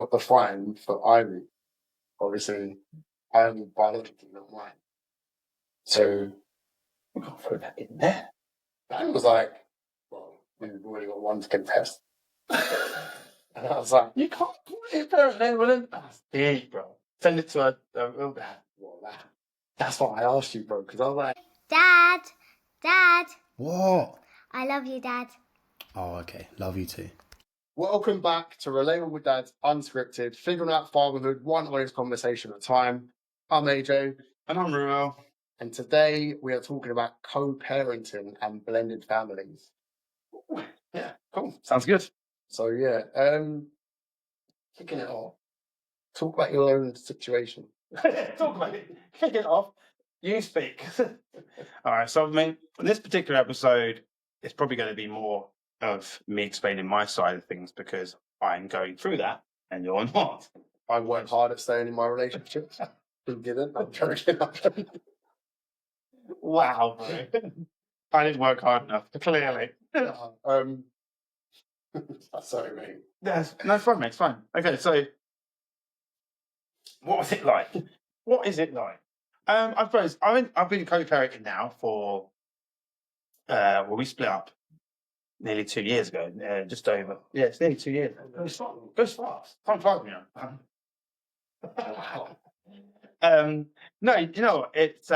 got the fine for Ivy. Obviously, I'm biologically not mine. So we can't throw that in there. And was like, well, we've already got one to contest. And I was like, you can't put it parent name on it. That's big, bro. Send it to a real dad. Well, that's what I asked you, bro, because I was like, Dad. What? I love you, Dad. Oh, okay. Love you too. welcome back to Relatable Dads Unscripted, figuring out fatherhood one honest conversation at a time. I'm AJ. And I'm Ruel. And today we are talking about co-parenting and blended families. Yeah, cool. Sounds good. So yeah, kicking it off. Talk about your own situation. Talk about it. Kick it off. You speak. All right. So, I mean, for this particular episode, it's probably going to be more of me explaining my side of things because I'm going through that and you're not. I work hard at staying in my relationship. I'm joking. Wow, bro. I didn't work hard enough, clearly. Sorry, mate. No, it's fine, mate. It's fine. Okay, so what was it like? What is it like? I suppose I've been co-parenting now for we split up nearly 2 years ago, just over. Yeah, it's nearly 2 years. Goes fast. Time flies, you know. No, you know what? It's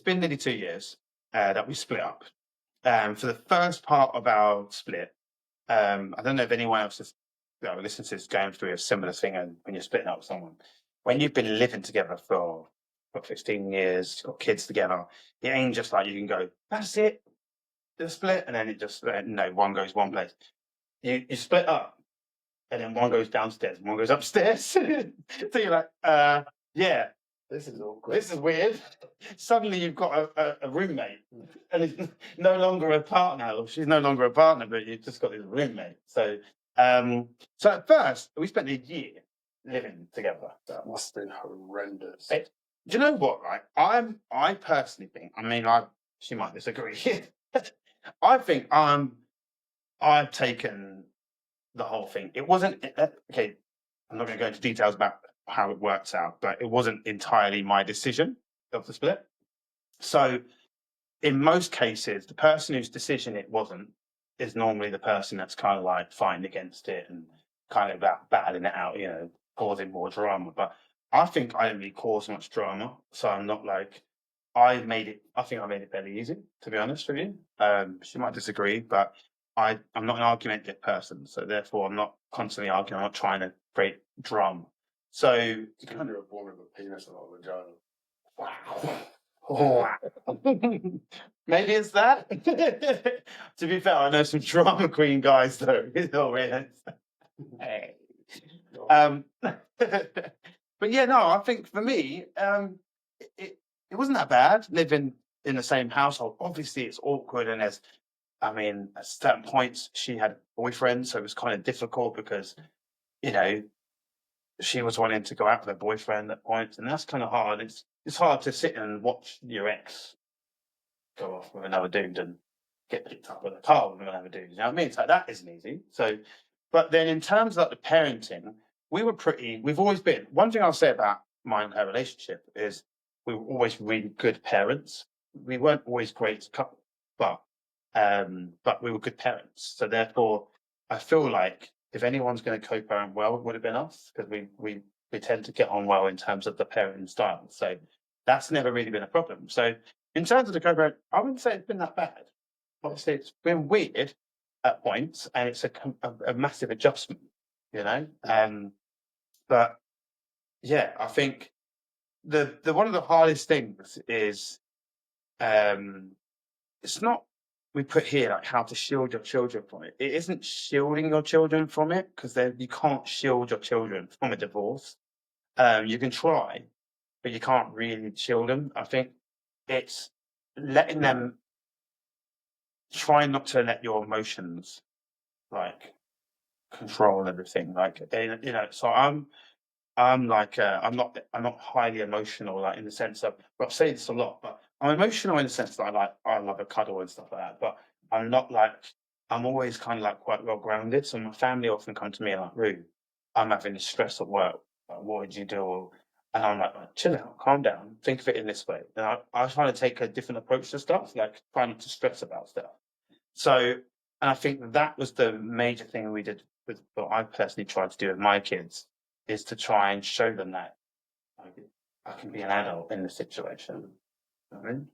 been nearly 2 years that we split up. For the first part of our split, I don't know if anyone else has listened to this going through a similar thing and when you're splitting up with someone. When you've been living together for 15 years, got kids together, it ain't just like you can go, that's it, the split, and then it just, no, one goes one place. You split up, and then one goes downstairs and one goes upstairs. So you're like, yeah, This is awkward. this is weird. Suddenly you've got a roommate, and it's no longer a partner, or she's no longer a partner, but you've just got this roommate. So at first, we spent a year living together. That must have been horrendous. Do you know what, right? I personally think, I mean, she might disagree. I think I've taken the whole thing. It wasn't, okay, I'm not going to go into details about how it works out, but it wasn't entirely my decision of the split. So in most cases, the person whose decision it wasn't is normally the person that's kind of like fighting against it and kind of battling it out, you know, causing more drama. But I think I didn't really cause much drama. So I'm not like, I think I made it fairly easy, to be honest with you. She might disagree, but I'm not an argumentative person. So therefore I'm not constantly arguing. I'm not trying to create drama. So You kind of born with a penis and a vagina. Wow. Maybe it's that. To be fair, I know some drama queen guys though. It's not really. Hey. But yeah, no, I think for me, it wasn't that bad living in the same household. Obviously, it's awkward, and at certain points she had a boyfriend, so it was kind of difficult because, you know, she was wanting to go out with her boyfriend at points, and that's kind of hard. It's hard to sit and watch your ex go off with another dude and get picked up with a car with another dude. You know what I mean? So that isn't easy. So, but then in terms of like the parenting, we've always been, one thing I'll say about mine and her relationship is we were always really good parents. We weren't always great couple, but we were good parents. So therefore, I feel like if anyone's going to co-parent well, it would have been us, because we tend to get on well in terms of the parenting style. So that's never really been a problem. So in terms of the co-parent, I wouldn't say it's been that bad. Obviously, it's been weird at points, and it's a massive adjustment, you know. But yeah, I think the one of the hardest things is it's not, we put here like how to shield your children from it. It isn't shielding your children from it, because you can't shield your children from a divorce. You can try, but you can't really shield them. I think it's letting them try not to let your emotions like control everything. Like, you know, so I'm like I'm not highly emotional, like in the sense of, well, I say this a lot, but I'm emotional in the sense that I love a cuddle and stuff like that, but I'm not like, I'm always kind of like quite well grounded. So my family often come to me and like, Roo, I'm having stress at work. Like, what would you do? And I'm like, chill out, calm down, think of it in this way. And I was trying to take a different approach to stuff, like trying not to stress about stuff. So, and I think that was the major thing we did with what I personally tried to do with my kids, is to try and show them that I can be an adult in the situation. You know what I mean?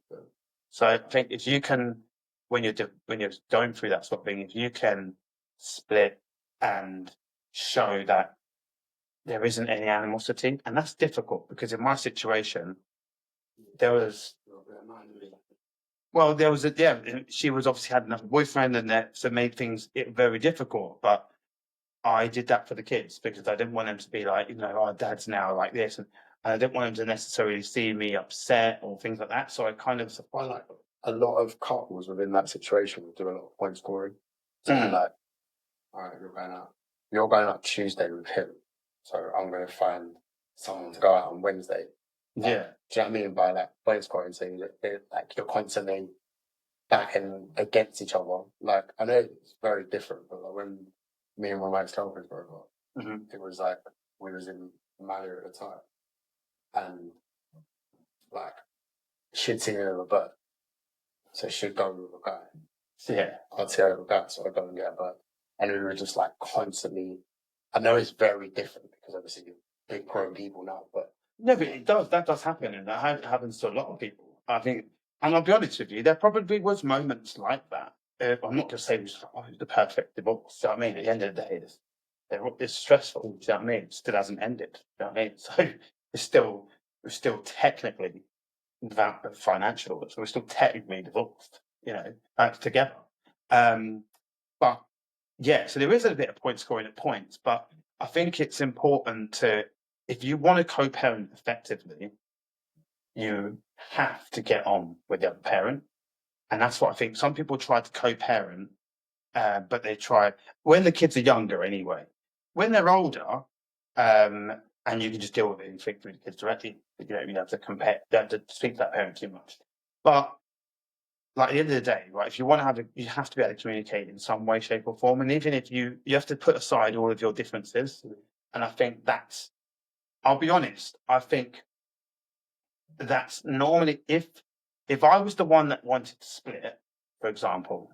So I think if you can, when you're going through that sort of thing, if you can split and show that there isn't any animosity, and that's difficult because in my situation, there was she was obviously had another boyfriend, and that so made things very difficult. But I did that for the kids because I didn't want them to be like, our dad's now like this, and I didn't want them to necessarily see me upset or things like that. So I kind of Well, like a lot of couples within that situation will do a lot of point scoring. So like, all right, you're going out Tuesday with him, so I'm going to find someone to go out on Wednesday. yeah. Do you know what I mean by like point scoring? So like you're constantly backing against each other. Like I know it's very different, but like when me and my ex-girlfriend broke up, it was like we was in Mali at the time, and like she'd seen another bird, so she'd go with a guy. Yeah. I'd see her with a guy, so I'd go and get a bird, and we were just like constantly. I know it's very different because obviously you're big grown people now, but no, but it does. That does happen, and that happens to a lot of people. I think, and I'll be honest with you, there probably was moments like that. I'm not just saying it's the perfect divorce. Do you know what I mean? At the end of the day, it's stressful. Do you know what I mean? It still hasn't ended. Do you know what I mean? So we're still technically financial, so we're still technically divorced. Together. But yeah, so there is a bit of point scoring at points, but I think it's important to, if you want to co-parent effectively, you have to get on with the other parent. And that's what I think. Some people try to co-parent, but they try when the kids are younger anyway. When they're older, and you can just deal with it and speak through the kids directly. You have to speak to that parent too much. But like at the end of the day, right, if you want to you have to be able to communicate in some way, shape or form. And even if you have to put aside all of your differences. And I think I'll be honest, I think that's normally if I was the one that wanted to split, for example,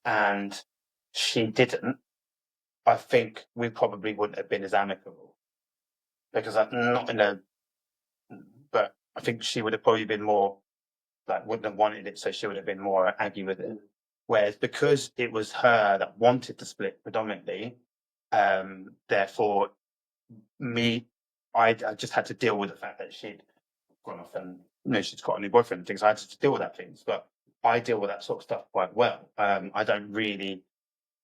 and she didn't, I think we probably wouldn't have been as amicable. Because but I think she would have probably been more like wouldn't have wanted it, so she would have been more angry with it. Whereas because it was her that wanted to split predominantly, therefore I just had to deal with the fact that she'd gone off and she's got a new boyfriend and things. I had to deal with that things, but I deal with that sort of stuff quite well. I don't really,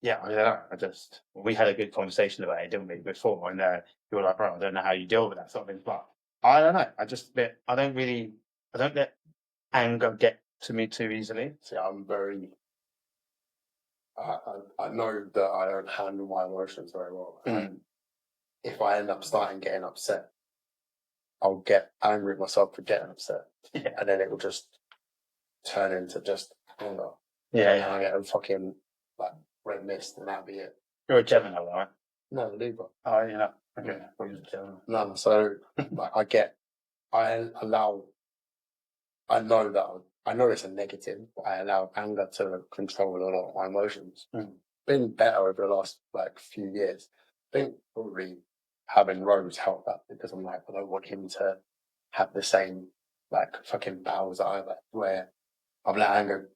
I don't know. We had a good conversation about it, didn't we, before? And you were like, bro, I don't know how you deal with that sort of thing, but I don't know. I don't let anger get to me too easily. See, I'm very. I know that I don't handle my emotions very well, and if I end up getting upset, I'll get angry at myself for getting upset, and then it will just turn into just anger. And I get a fucking like red mist, and that'll be it. You're a Gemini, right? No, Libra. Oh, yeah. Okay. No, so like I know it's a negative, but I allow anger to control a lot of my emotions. Been better over the last few years. I think probably having Rose helped that because I'm like, I don't want him to have the same fucking powers that I have, where I've let anger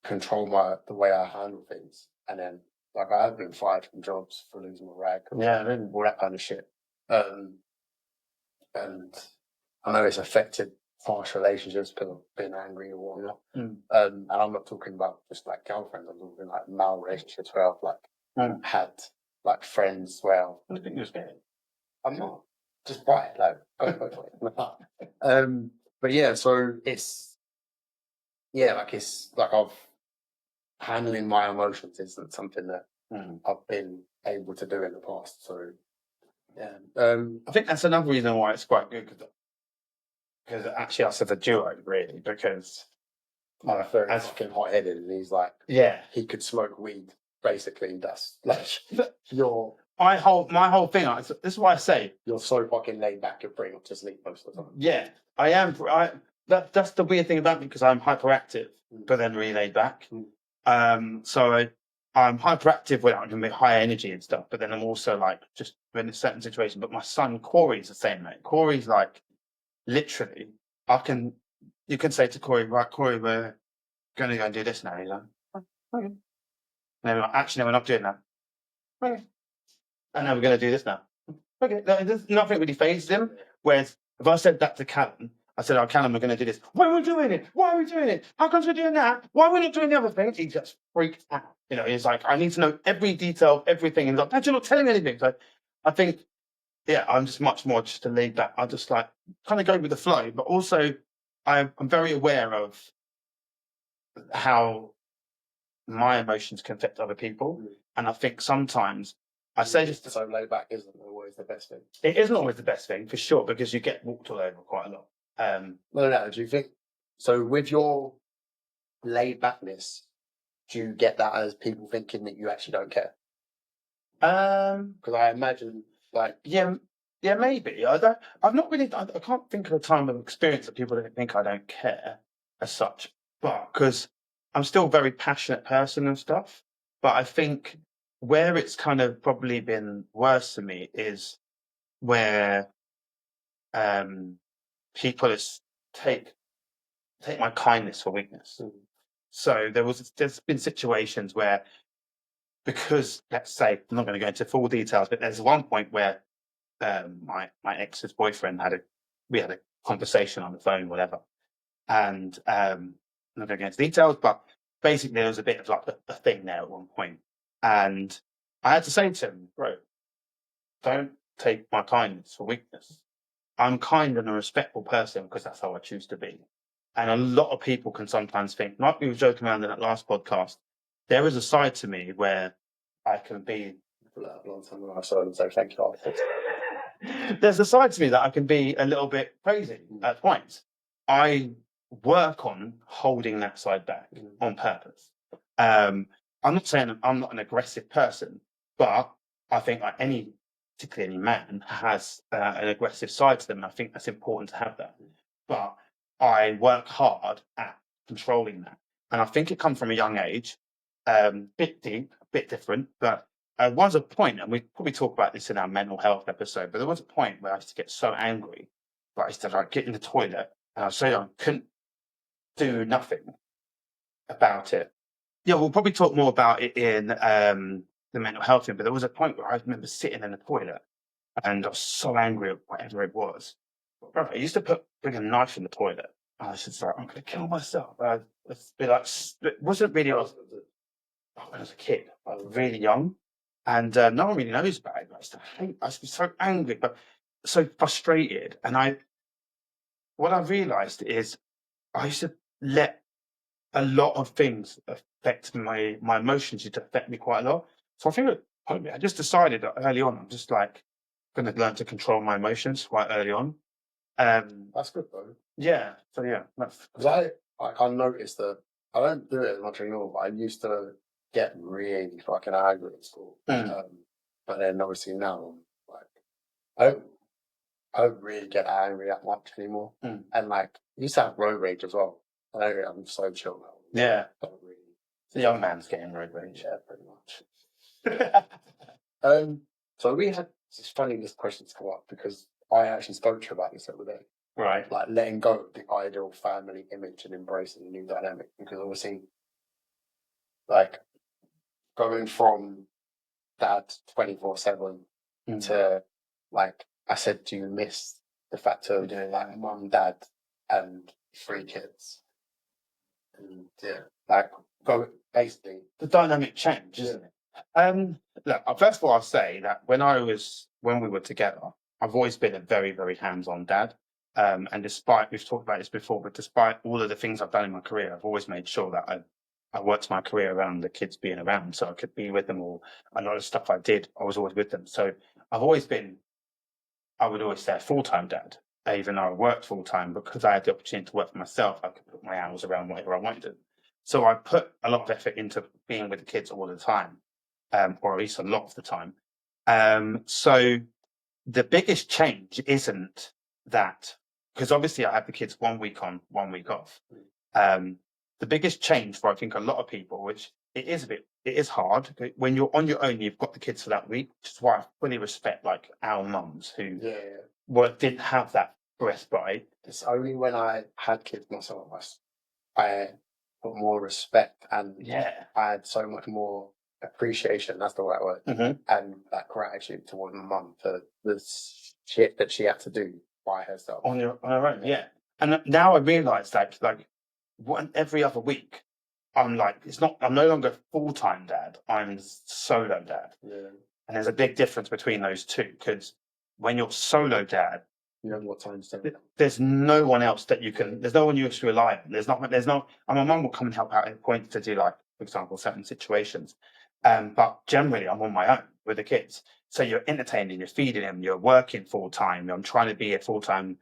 control the way I handle things. And then I have been fired from jobs for losing my rag. All that kind of shit. And I know it's affected past relationships because I've been angry or whatnot. And I'm not talking about just girlfriends, I'm talking male relationships where I've had friends where I think you're scared. I'm not. Just buy it, but yeah, so it's I've handling my emotions isn't something that I've been able to do in the past. So yeah, I think that's another reason why it's quite good because actually us as a duo, really, because I'm very fucking hot-headed, and he's he could smoke weed. Basically, that's you're my whole thing. This is why I say You're so fucking laid back, you're pretty much asleep most of the time. yeah, I am. That's the weird thing about me because I'm hyperactive, but then really laid back. So I'm hyperactive when I'm a bit high energy and stuff, but then I'm also like just in a certain situation. But my son Corey's the same, mate. Corey's like literally, you can say to Corey, right, Corey, we're going to go and do this now. He's like, okay. No, actually, no, we're not doing that. Okay. And now we're going to do this now. Okay. There's nothing really fazed him. Whereas if I said that to Callum, I said, oh, Callum, we're going to do this. Why are we doing it? Why are we doing it? How come we're doing that? Why are we not doing the other thing? He just freaked out. You know, he's like, I need to know every detail, everything. And he's like, Dad, you're not telling me anything. So I think, yeah, I'm just much more just a laid back. I just like kind of go with the flow, but also I'm very aware of how my emotions can affect other people. And I think sometimes I say this. So laid back isn't always the best thing. It isn't always the best thing for sure because you get walked all over quite a lot. No. Do you think so? With your laid backness, do you get that as people thinking that you actually don't care? Because I imagine, like, yeah, maybe. I've not really. I can't think of a time of experience that people don't think I don't care as such. But because I'm still a very passionate person and stuff. But I think where it's kind of probably been worse for me is where people take my kindness for weakness. So there's been situations where, because let's say I'm not going to go into full details, but there's one point where my ex's boyfriend we had a conversation on the phone, whatever, and I'm not going to go into details, but basically there was a bit of like a thing there at one point, and I had to say to him, bro, don't take my kindness for weakness. I'm kind and a respectful person because that's how I choose to be. And a lot of people can sometimes think, like we were joking around in that last podcast, there is a side to me where I can be. So thank you. There's a side to me that I can be a little bit crazy at points. I work on holding that side back on purpose. I'm not saying I'm not an aggressive person, but I think like particularly any man has an aggressive side to them, and I think that's important to have that. But I work hard at controlling that, and I think it comes from a young age. Bit deep, a bit different, but there was a point, and we probably talk about this in our mental health episode, but there was a point where I used to get so angry that I used to like get in the toilet and I couldn't do nothing about it. Yeah, we'll probably talk more about it in the mental health thing, but there was a point where I remember sitting in the toilet and I was so angry at whatever it was. But brother, I used to bring a knife in the toilet. And I was just like, I'm going to kill myself. It wasn't really, when I was a kid, I was really young. And no one really knows about it. I used to be so angry, but so frustrated. And what I realised is I used to let a lot of things affect my emotions. Used to affect me quite a lot. So I think I just decided that early on, I'm just like going to learn to control my emotions quite early on. That's good though. Yeah. So yeah, because I noticed that I don't do it as much anymore. But I used to get really fucking angry at school. But then obviously now, like, I don't really get angry that much anymore. And like, I used to have road rage as well. I'm so chill now. Yeah. Really, the young man's getting road rage. Yeah, pretty much. So we had this question come up because I actually spoke to you about this the other day. Right. Like letting go of the ideal family image and embracing the new dynamic. Because obviously, like, going from dad 24/7 to, like, I said, do you miss the fact of like mum, dad, and 3 kids? And yeah, like, basically the dynamic change, isn't it? Look, first of all, I'll say that when we were together, I've always been a very, very hands-on dad. And despite, we've talked about this before, but despite all of the things I've done in my career, I've always made sure that I worked my career around the kids being around, so I could be with them, or a lot of stuff I did, I was always with them. So I've always been, I would always say, a full-time dad, even though I worked full-time, because I had the opportunity to work for myself. I could put my hours around whatever I wanted. So I put a lot of effort into being with the kids all the time, or at least a lot of the time. So the biggest change isn't that, because obviously I have the kids 1 week on, 1 week off. The biggest change for I think a lot of people, which it is hard when you're on your own. You've got the kids for that week, which is why I fully respect like our mums who didn't have that respite. It's only when I had kids myself, I put more respect and I had so much more appreciation. That's the right word. And that gratitude towards my mum for the shit that she had to do by herself on her own. Yeah. And now I realise that like every other week, I'm like, I'm no longer full-time dad. I'm solo dad. Yeah. And there's a big difference between those two, because when you're solo dad, you know what time to there's no one else that you can, there's no one you can rely on. And my mum will come and help out at points to do, like, for example, certain situations. But generally I'm on my own with the kids. So you're entertaining, you're feeding them, you're working full-time. I'm trying to be a full-time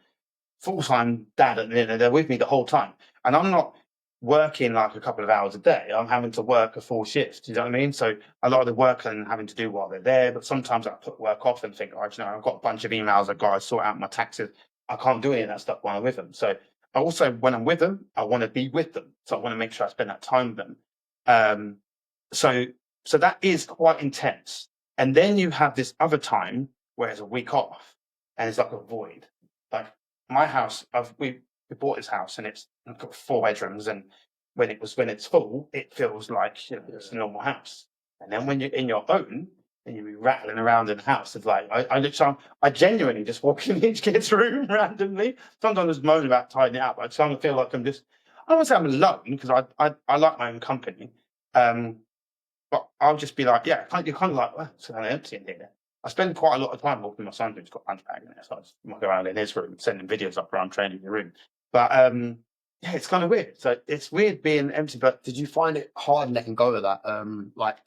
dad, and they're with me the whole time. And I'm not working like a couple of hours a day. I'm having to work a full shift. You know what I mean? So a lot of the work I'm having to do while they're there, but sometimes I put work off and think, oh, you know, I've got a bunch of emails I've got to sort out my taxes. I can't do any of that stuff while I'm with them. So I also, when I'm with them, I want to be with them. So I want to make sure I spend that time with them. So that is quite intense. And then you have this other time where it's a week off and it's like a void. Like my house, we bought this house and it's got 4 bedrooms, and when it's full, it feels like, you know, it's a normal house. And then when you're in your own and you're rattling around in the house, it's like I genuinely just walk in each kid's room randomly. Sometimes I just moan about tidying it up. I sometimes feel like I'm just, I don't want to say I'm alone, because I like my own company. But I'll just be like, yeah, you're kind of like, well, it's kind of empty in here. I spend quite a lot of time walking my son's room. He's got a punch bag in there, so I just walk around in his room, sending videos up around training the room. But yeah, it's kind of weird. So it's weird being empty. But did you find it hard letting go of that? Like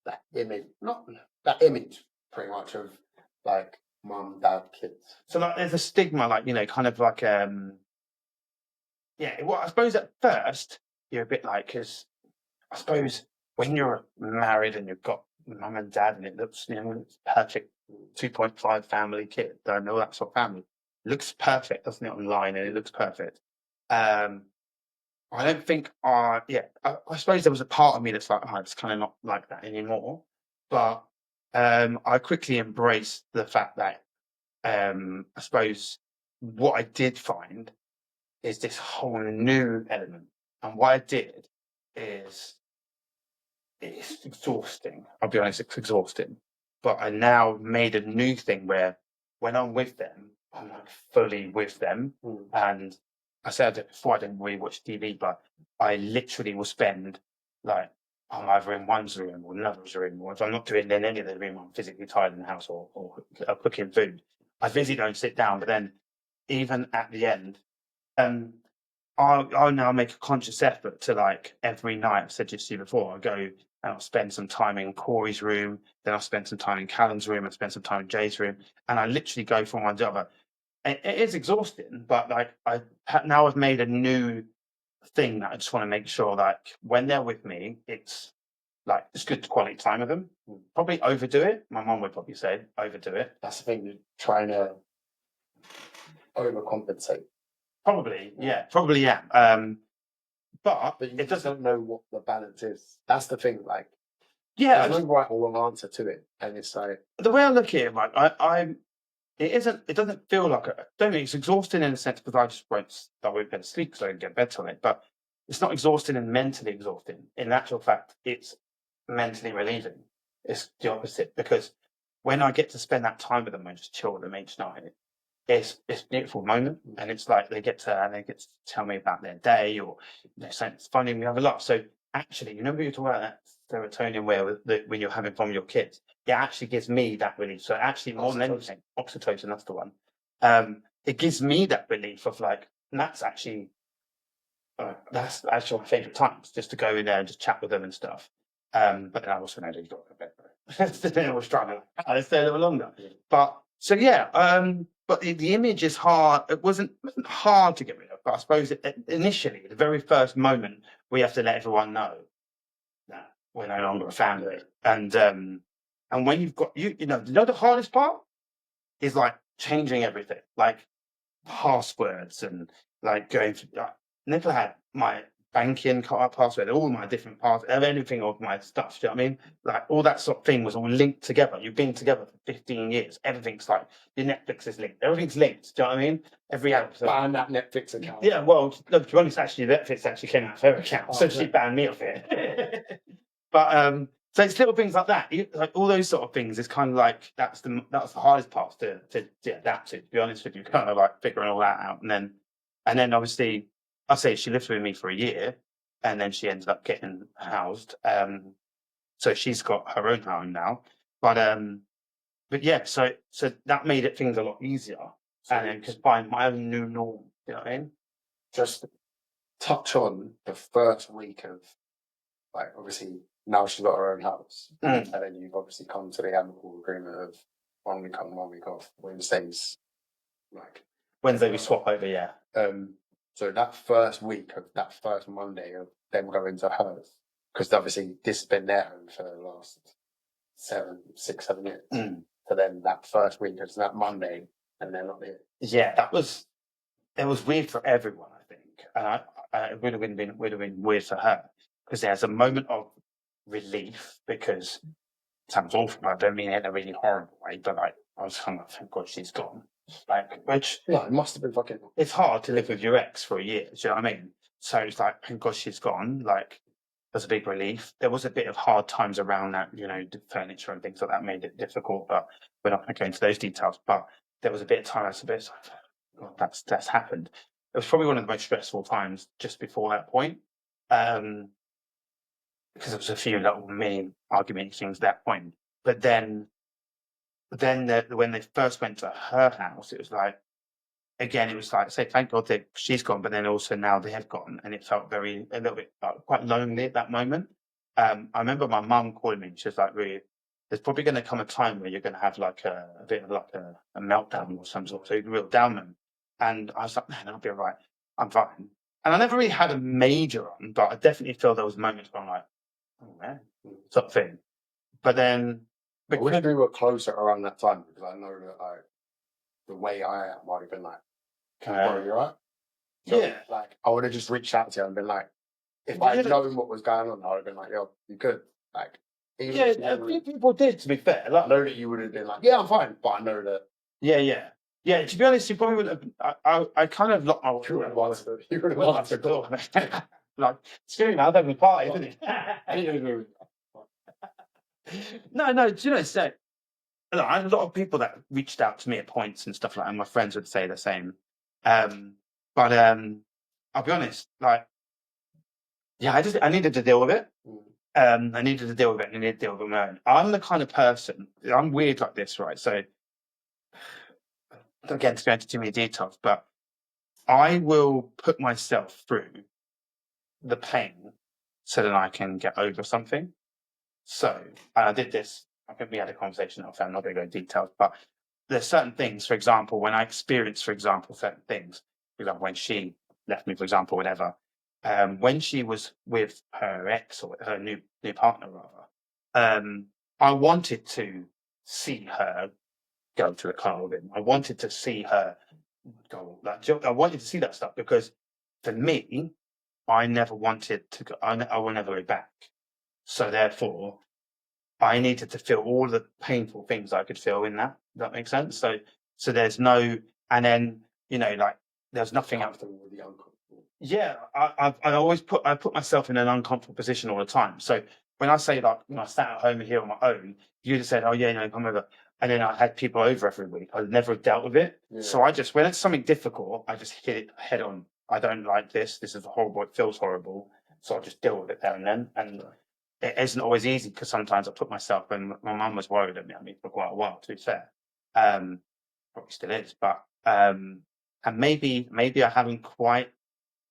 that image, not that image, pretty much, of like mum, dad, kids. So like, there's a stigma, like, you know, kind of like yeah. Well, I suppose at first you're a bit like, because I suppose when you're married and you've got mum and dad and it looks, you know, it's perfect 2.5 family kid, don't know that sort of family. It looks perfect, doesn't it, online, and it looks perfect. I don't think I suppose there was a part of me that's like, oh, it's kind of not like that anymore. But I quickly embraced the fact that I suppose what I did find is this whole new element. And what I did is, it's exhausting. I'll be honest, it's exhausting. But I now made a new thing where when I'm with them, I'm like fully with them. And I said it before, I didn't really watch TV, but I literally will spend, like, I'm either in one's room or another's room, or if I'm not doing it in any of the room, I'm physically tired in the house or cooking food. I physically don't sit down, but then even at the end, I'll now make a conscious effort to, like, every night, I've said this to you before, I go and I'll spend some time in Corey's room, then I'll spend some time in Callum's room, I'll spend some time in Jay's room, and I literally go from one to the other. It is exhausting, but like now I've made a new thing that I just want to make sure that when they're with me, it's like it's good quality time with them. Probably overdo it. My mum would probably say overdo it. That's the thing, you're trying to overcompensate. Probably, yeah. But it doesn't know what the balance is. That's the thing. Like, yeah, there's no right or wrong answer to it, and it's like the way I look at it, like it doesn't feel like don't think it's exhausting in a sense, because I just won't go to sleep because I don't get better on it. But it's not exhausting and mentally exhausting. In actual fact, it's mentally relieving. It's the opposite, because when I get to spend that time with them and just chill with them each night, it's a beautiful moment, and it's like they get to tell me about their day, or they're saying it's funny, we have a laugh. So actually, you know, when you talk about that serotonin when you're having fun with your kids, it actually gives me that relief. So actually, more than anything, oxytocin, that's the one. It gives me that relief of like, and that's actually my favourite times, just to go in there and just chat with them and stuff. But then I also know that you've got to go to bed. Then I was trying to stay a little longer. But so yeah, but the image is hard. It wasn't hard to get rid of, but I suppose initially, the very first moment, we have to let everyone know that we're no longer a family. And And when you've got you know the hardest part is like changing everything, like passwords and like going for. Never had my banking card password, all my different passwords, anything of my stuff. Do you know what I mean? Like all that sort of thing was all linked together. You've been together for 15 years. Everything's like your Netflix is linked. Everything's linked. Do you know what I mean? Every episode. Ban that Netflix account. Yeah, well, look, to be honest, actually, Netflix actually came out of her account, so Oh, she yeah. banned me off it. But so it's little things like that, like all those sort of things. Is kind of like that's the hardest part to adapt to. To be honest with you, kind of like figuring all that out, and then obviously, I say she lived with me for a year, and then she ended up getting housed. So she's got her own home now, but yeah, so that made it things a lot easier, and then could find my own new norm. You know what I mean? Just touch on the first week of, like, obviously now she's got her own house, and then you've obviously come to the amicable agreement of 1 week on, 1 week off. Wednesdays, like Wednesday we swap over, yeah. So that first week of that first Monday of them going to hers, because obviously this has been their home for the last 6, 7 years. So then that first week it's that Monday, and they're not here. Yeah, it was weird for everyone, I think, and it would have been weird for her because there's a moment of relief because it sounds awful. I don't mean it in a really horrible way, but like I was kind of thank God she's gone. Like, which No, it must have been fucking. it's hard to live with your ex for a year. Do you know what I mean? So it's like thank God she's gone. Like, there's a big relief. There was a bit of hard times around that, you know, the furniture and things like that made it difficult. But we're not going to go into those details. But there was a bit of time. I was a bit like, God, that's happened. It was probably one of the most stressful times just before that point. Because there was a few little mini argument things at that point. But then when they first went to her house, it was like, again, it was like, say, thank God that she's gone, but then also now they have gone, and it felt a little bit quite lonely at that moment. I remember my mum calling me, and she was like, "Really, there's probably going to come a time where you're going to have like a bit of like a meltdown or some sort of real down." And I was like, "Man, I'll be all right. I'm fine." And I never really had a major one, but I definitely feel there was moments where I'm like, "Oh man," sort of thing. But then, I wish we were closer around that time because I know that like the way I am might have been like, bro, you right? So, yeah, like I would have just reached out to you and been like, if I'd known what was going on, I would have been like, yo, you good? Like, even if you a never- few people did. To be fair, I like, know that you would have been like, yeah, I'm fine, but I know that yeah. To be honest, you probably would have. I kind of locked my you would have answered. You would have well, answered. like, screw me, I'll have a party, isn't it? No. Do you know? So, look, I had a lot of people that reached out to me at points and stuff like that. And my friends would say the same. But I'll be honest, like, yeah, I needed to deal with it. I needed to deal with it, and I needed to deal with it on my own. I'm the kind of person. I'm weird like this, right? So, again, to go into too many details, but I will put myself through the pain so that I can get over something. So I did this. I think we had a conversation. I'm not going to go into details, but there's certain things. For example, when I experience, for example, certain things. For example, when she left me, for example, whatever. When she was with her ex or her new partner, rather, I wanted to see her go to the car with him. I wanted to see her go. Like, I wanted to see that stuff because for me, I never wanted to go. I will never go back. So therefore, I needed to feel all the painful things I could feel in that. Does that make sense? So there's no, and then like there's nothing else. Yeah, I always put myself in an uncomfortable position all the time. So when I say like I sat at home here on my own, you'd have said, "Oh yeah, come over," and then I had people over every week. I never dealt with it. Yeah. So I just when it's something difficult, I just hit it head on. I don't like this. This is horrible. It feels horrible. So I just deal with it there and then. And it isn't always easy because sometimes I put myself, and my mum was worried at me for quite a while, to be fair. Probably still is, but and maybe I haven't quite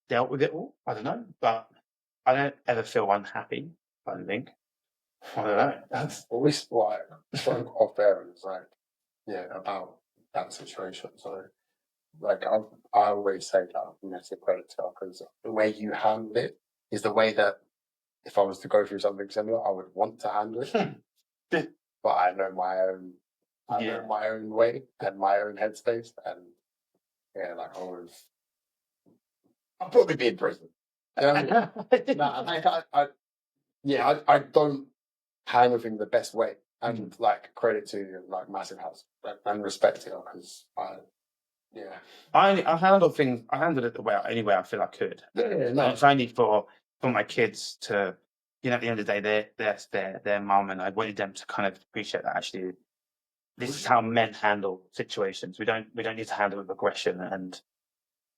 dealt with it all. I don't know, but I don't ever feel unhappy. I don't think. I don't know. That's always like spoke off there and it's like, yeah, about that situation. So like I always say that I'm massive credit to her because the way you handle it is the way that if I was to go through something similar, I would want to handle it. but I know my own. I know my own way and my own headspace, and yeah, like I'll probably be in prison. I don't handle things the best way, and like credit to you, like massive house and respect to you because I handle things. I handled it any way I feel I could. no. And it's only for my kids to, at the end of the day, that's their mum, and I wanted them to kind of appreciate that actually. This is how men handle situations. We don't need to handle it with aggression and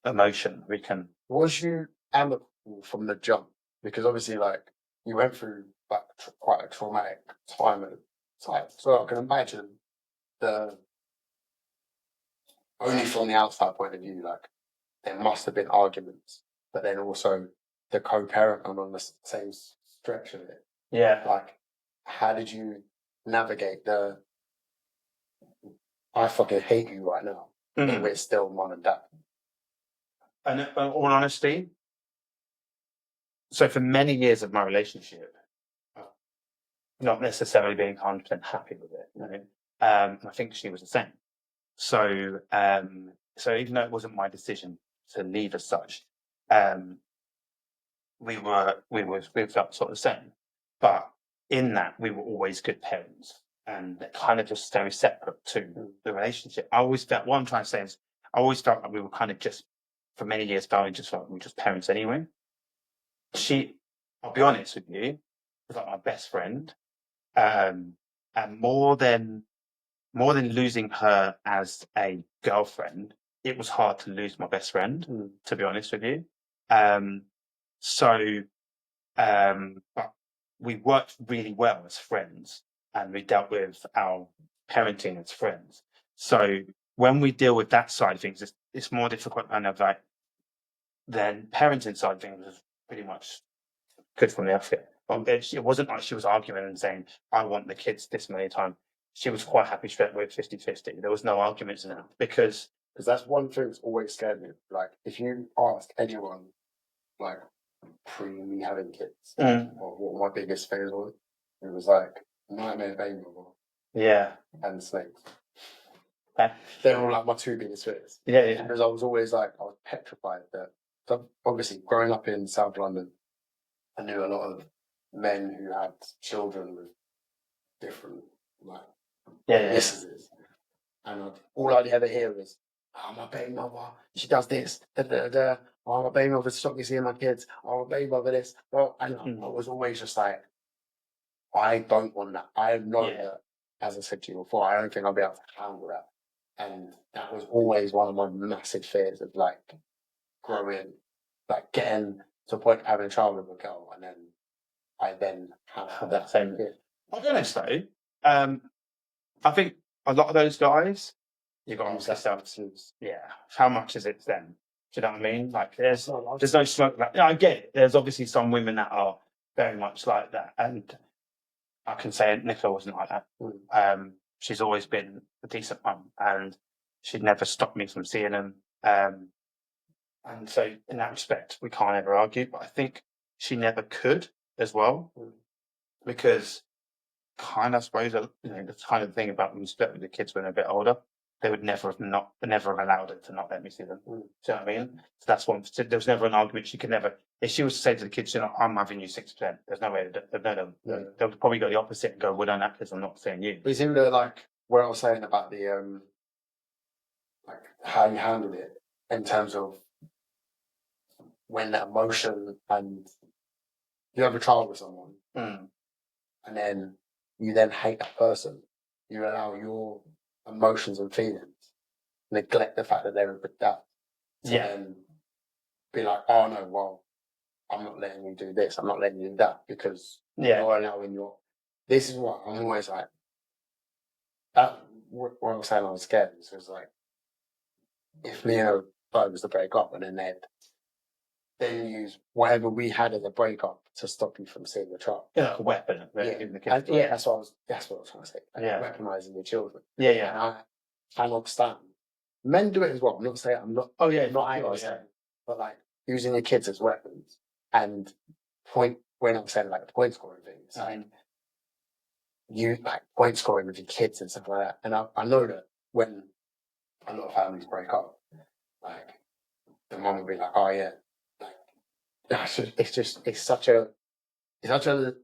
emotion. We can. Was you amicable from the jump? Because obviously, like you went through like quite a traumatic time at the time, so I can imagine the only from the outside point of view, like there must have been arguments, but then also the co-parent on the same stretch of it. Yeah. Like, how did you navigate the? I fucking hate you right now, but we're still mum and dad. And in all honesty, so for many years of my relationship, not necessarily being 100% happy with it. I think she was the same. So, so even though it wasn't my decision to leave as such, we felt sort of the same. But in that, we were always good parents, and they're kind of just very separate to the relationship. I always felt what I'm trying to say is, I always felt like we were kind of just for many years, we were just parents anyway. I'll be honest with you, was like my best friend, and more than losing her as a girlfriend, it was hard to lose my best friend, to be honest with you. But we worked really well as friends, and we dealt with our parenting as friends. So when we deal with that side of things, it's more difficult kind of like then parenting side of things was pretty much good from the outfit. It wasn't like she was arguing and saying, I want the kids this many times. She was quite happy straight away 50-50. There was no arguments in that because that's one thing that's always scared me. Like if you ask anyone, like pre me having kids, or what my biggest phase was, it was like nightmare baby mama. Yeah. And snakes. They're all like my two biggest fears. Yeah. Because I was always like, I was petrified that. So obviously, growing up in South London, I knew a lot of men who had children with different missuses. And all I'd ever hear is, oh, my baby mother, she does this, da da da. Oh, my baby mother stopped me seeing my kids. Oh, my baby mother this. Well, and I was always just like, I don't want that. I know that, as I said to you before, I don't think I'll be able to handle that. And that was always one of my massive fears of like growing, like getting to a point of having a child with a girl, and then I have that same kid. I'll be honest though, I think a lot of those guys, you've got to ask yourself, how much is it to them? Do you know what I mean? Like there's no smoke. I get it. There's obviously some women that are very much like that, and I can say Nicola wasn't like that. She's always been a decent mum, and she'd never stopped me from seeing them. And so, in that respect, we can't ever argue. But I think she never could as well, because kind of, I suppose, the kind of thing about when you split with the kids when they're a bit older, they would never have allowed her to not let me see them. Do you know what I mean? So that's one. So there was never an argument. She could never. If she was to say to the kids, I'm having you 6%. There's no way. They'll probably go the opposite and go, well, don't have kids. I'm not saying you. But it's in like what I was saying about the like how you handled it in terms of when that emotion and you have a child with someone, and then you then hate that person. You allow your emotions and feelings neglect the fact that they're with that. Then be like, oh no, well, I'm not letting you do this. I'm not letting you do that because you're allowing your. This is what I'm always like. That what I was saying, I was scared. It was like if me and her was to break up, and then use whatever we had as a breakup to stop you from seeing the child. Yeah, like a weapon. That's what I was trying to say. Weaponizing your children. And I cannot stand. Men do it as well. I'm not saying I'm not. Oh yeah, not angry, but like using your kids as weapons and when I'm saying like the point scoring things. Like you like point scoring with your kids and stuff like that. And I know that when a lot of families break up, like the mum will be like, "Oh yeah," like it's such a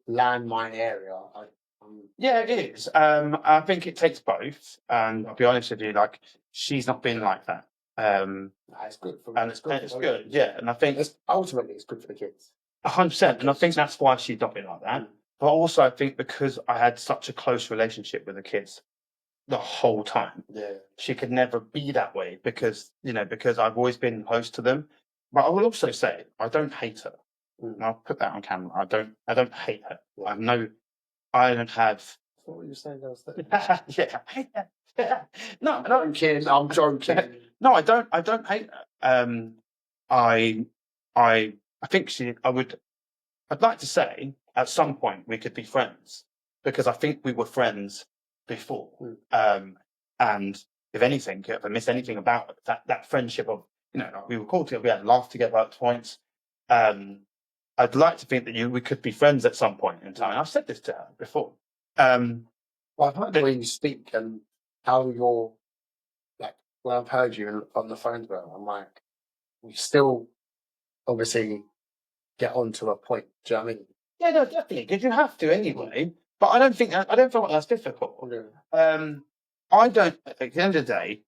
landmine area. Yeah, it is. I think it takes both, and I'll be honest with you, like she's not been like that. It's good for And it's good, yeah. And I think ultimately it's good for the kids. 100%, and I think that's why she's not been like that. But also, I think because I had such a close relationship with the kids the whole time, she could never be that way because because I've always been close to them. But I will also say I don't hate her. And I'll put that on camera. I don't hate her. I don't have. What were you saying? Yeah. No, I'm joking. I'm joking. No, I don't hate her. I think I'd like to say at some point we could be friends because I think we were friends before. And if anything, if I miss anything about it, that friendship of like we were cool together, we had a laugh together at points. I'd like to think that we could be friends at some point in time. I've said this to her before. I've heard the way you speak and how you're like when I've heard you on the phone, bro, I'm like, we still obviously get on to a point. Do you know what I mean? Yeah, no, definitely, because you have to anyway. But I don't feel like that's difficult. I don't. At the end of the day,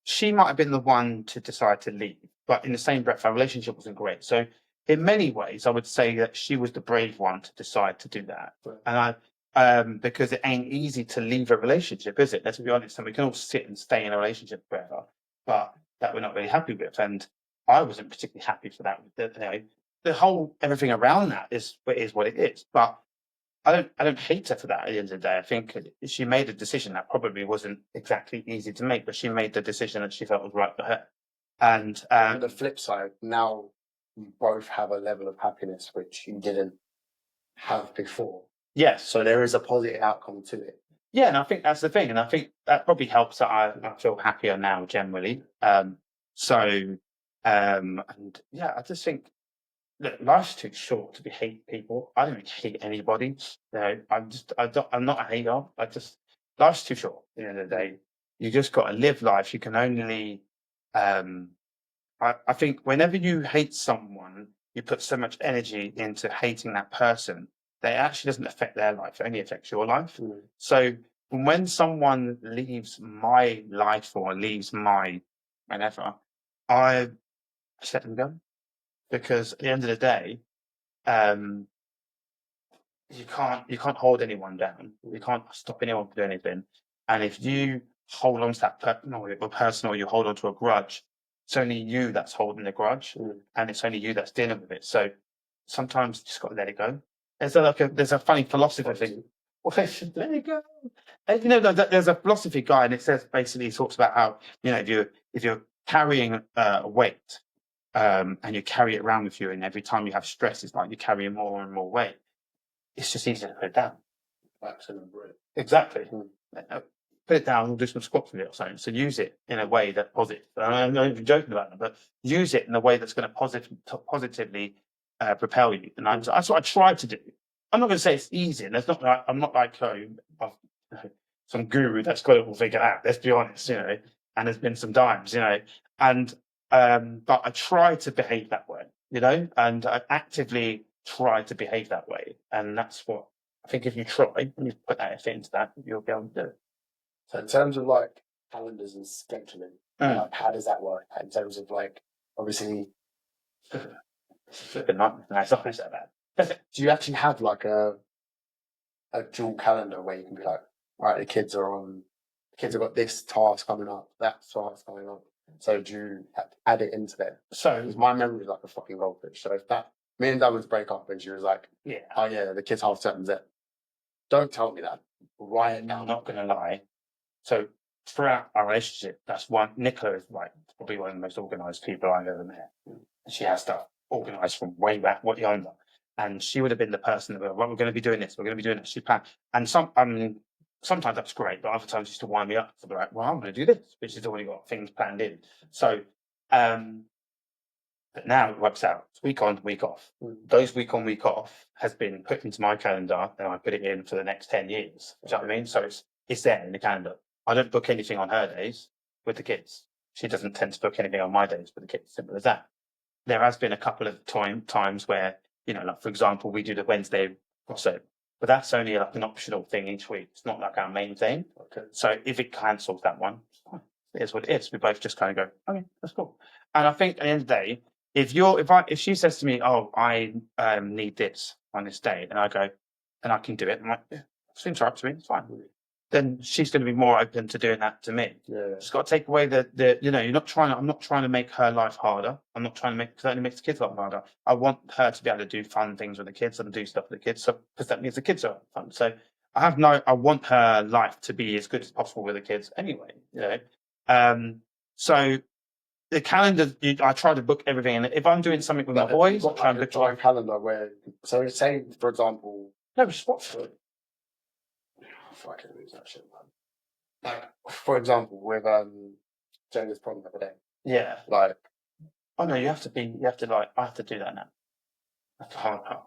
she might have been the one to decide to leave, but in the same breath, our relationship wasn't great. So, in many ways, I would say that she was the brave one to decide to do that. And because it ain't easy to leave a relationship, is it? Let's be honest. And we can all sit and stay in a relationship forever, but that we're not really happy with. And I wasn't particularly happy for that. The whole everything around that is what it is. But I don't hate her for that at the end of the day. I think she made a decision that probably wasn't exactly easy to make, but she made the decision that she felt was right for her. And on the flip side, now you both have a level of happiness which you didn't have before. Yes. So there is a positive outcome to it. Yeah, and I think that's the thing, and I think that probably helps that I feel happier now generally. And yeah, I just think look, life's too short to be hate people. I don't hate anybody. I'm not a hater. Life's too short at the end of the day. You just got to live life. You can only, I think whenever you hate someone, you put so much energy into hating that person that it actually doesn't affect their life. It only affects your life. So when someone leaves my life or leaves my whenever, I just let them go. Because at the end of the day, you can't hold anyone down. You can't stop anyone from doing anything. And if you hold on to that person or you hold on to a grudge, it's only you that's holding the grudge, and it's only you that's dealing with it. So sometimes you just got to let it go. There's a funny philosophy thing. Well, I should let it go. And, there's a philosophy guy, and it says basically he talks about how if you're carrying a weight. And you carry it around with you, and every time you have stress, it's like you're carrying more and more weight. It's just easier to put it down. Exactly. Put it down, we'll do some squats with it or something. So use it in a way that positive. I'm not even joking about that, but use it in a way that's going to positively propel you. And that's what I try to do. I'm not going to say it's easy. And I'm not like some guru that's got it all figured out. Let's be honest, And there's been some times, and. But I try to behave that way, and I actively try to behave that way. And that's what I think if you try and you put that effort into that, you'll be able to do it. So in terms of like calendars and scheduling, like, how does that work? In terms of like, obviously, It's a nightmare. No, it's not so bad. Do you actually have like a dual calendar where you can be like, right, the kids have got this task coming up, that task coming up. So do you add it into there? So because my memory is like a fucking goldfish. So if me and Dad would break up and she was like, oh yeah, the kids half term's it. Don't tell me that. Write it down. I'm not gonna lie. So throughout our relationship, that's one. Nicola is probably one of the most organised people I've ever met. She has stuff organised from way back, what younger. And she would have been the person that we're going to be doing this. We're going to be doing this. She planned. And sometimes that's great, but other times she used to wind me up for I'm going to do this, but she's already got things planned in. So But now it works out. It's week on, week off. Those week on, week off has been put into my calendar, and I put it in for the next 10 years. Do you know what I mean? So it's there in the calendar. I don't book anything on her days with the kids. She doesn't tend to book anything on my days with the kids. Simple as that. There has been a couple of times where, like, for example, we do the Wednesday crossover, but that's only like an optional thing each week. It's not like our main thing. Okay. So if it cancels that one, fine. It is what it is. We both just kind of go, okay, that's cool. And I think at the end of the day, if she says to me, oh, I need this on this day, and I go, and I can do it, I'm like, yeah, seems right to me, it's fine. Then she's going to be more open to doing that to me. Yeah. Just got to take away I'm not trying to make her life harder. I'm not trying to because that only makes the kids' life harder. I want her to be able to do fun things with the kids and do stuff with the kids. So, because that means the kids are fun. So I want her life to be as good as possible with the kids anyway, so the calendar, I try to book everything. And if I'm doing something with my boys, I try and book a calendar where, so say, for example, no, just watch it. Fucking lose that shit, man. Like, for example, with Jonah's problem the other day. Yeah. Like, oh no, I have to do that now. That's the hard part.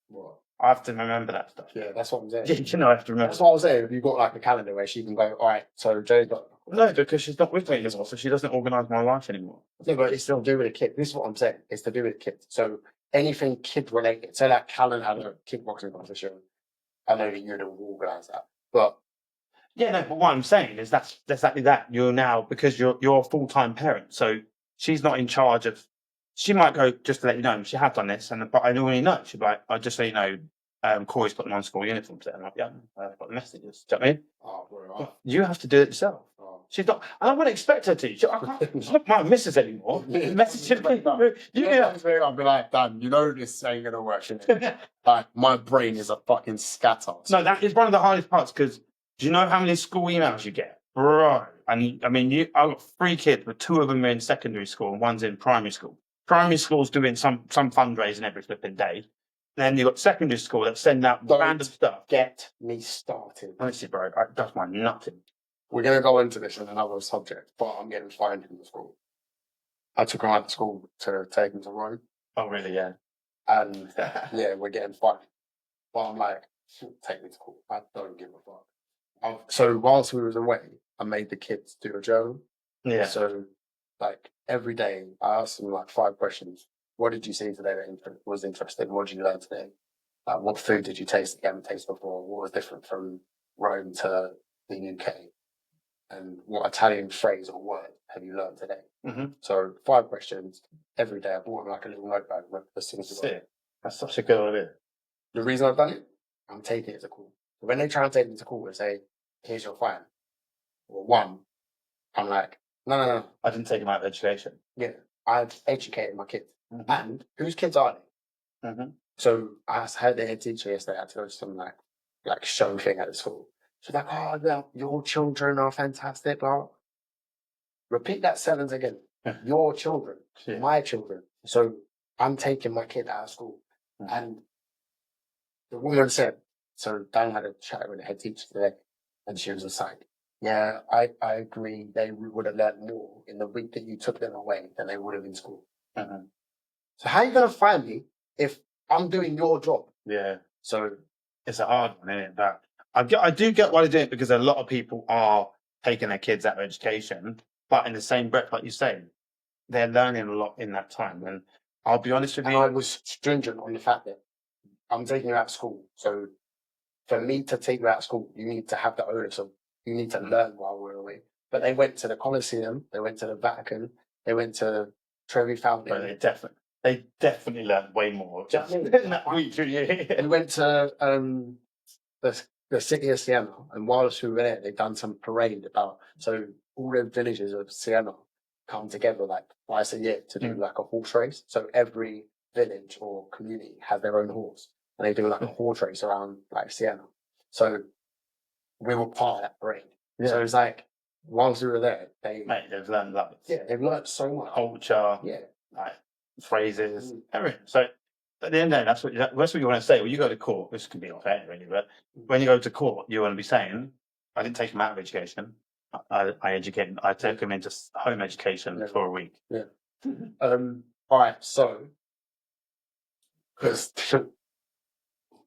what? I have to remember that stuff. Yeah, that's what I'm saying. I have to remember. That's what I was saying. If you've got like a calendar where she can go, all right, so Joe's got. No, because she's not with me anymore, so she doesn't organise my life anymore. No, but it's still to do with the kid. This is what I'm saying. It's to do with the kids. So anything kid related. So that calendar had a kickboxing competition. I know that you'd have organised that, but yeah, no. But what I'm saying is that's exactly that. You're now, because you're a full time parent, so she's not in charge of. She might go, just to let you know, she had done this, but I already know. She'd be like, I'll just let you know, Corey's put them on school uniforms. I'm like, yeah, I've got the messages. Do you know what I mean? oh, bro, You have to do it yourself. She's not. I don't want to expect her to. She's not my missus anymore. Message me. I'll be like, Dan, you know this ain't gonna work. Like, my brain is a fucking scatter. No, that is one of the hardest parts, because do you know how many school emails you get, bro? And I mean, I've got 3 kids, but 2 of them are in secondary school and 1's in primary school. Primary school's doing some fundraising every flipping day. Then you've got secondary school that's sending out random stuff. Get me started. Honestly, bro, that's my nothing. We're going to go into this in another subject, but I'm getting fined in the school. I took her out of school to take him to Rome. Oh, really? Yeah. And yeah, we're getting fined. But I'm like, take me to school. I don't give a fuck. So whilst we was away, I made the kids do a journal. Yeah. So like every day, I asked them like 5 questions. What did you see today that was interesting? What did you learn today? Like, what food did you taste that you haven't tasted before? What was different from Rome to the UK? And what Italian phrase or word have you learned today? Mm-hmm. So 5 questions every day. I bought them like a little notepad as soon as That's such a good idea. The reason I've done it, I'm taking it to court. When they try and take me to court and say, here's your fine, or 1, I'm like, no. I didn't take them out of education. Yeah, I've educated my kids. Mm-hmm. And whose kids are they? Mm-hmm. So I heard the head teacher yesterday. I had to go to some like show thing at the school. She's like, oh, yeah, your children are fantastic. Blah. Repeat that sentence again. Your children, my children. So I'm taking my kid out of school. Mm-hmm. And the woman said, so Dan had a chat with the head teacher today, and she was just like, yeah, I agree. They would have learned more in the week that you took them away than they would have in school. Mm-hmm. So how are you going to find me if I'm doing your job? Yeah. So it's a hard one, isn't it? But I do get why they do it, because a lot of people are taking their kids out of education, but in the same breath, like you say, they're learning a lot in that time. And I'll be honest with you. I was stringent on the fact that I'm taking you out of school. So for me to take you out of school, you need to have the onus of, you need to learn while we're away. But they went to the Colosseum, they went to the Vatican, they went to Trevi Fountain. But they definitely learned way more in that week. We went to the city of Siena, and whilst we were there, they've done some parade about, so all the villages of Siena come together like twice a year to do like a horse race. So every village or community has their own horse, and they do like a horse race around like Siena. So we were part of that parade. Yeah. So it's like, whilst we were there, they've learned loads. Yeah, they've learned so much. Culture. Yeah. Like phrases, everything. So at the end of the day, that's what you want to say. Well, you go to court, this can be unfair really, but when you go to court, you want to be saying, I didn't take them out of education. I took them into home education for a week. Yeah. Alright, so because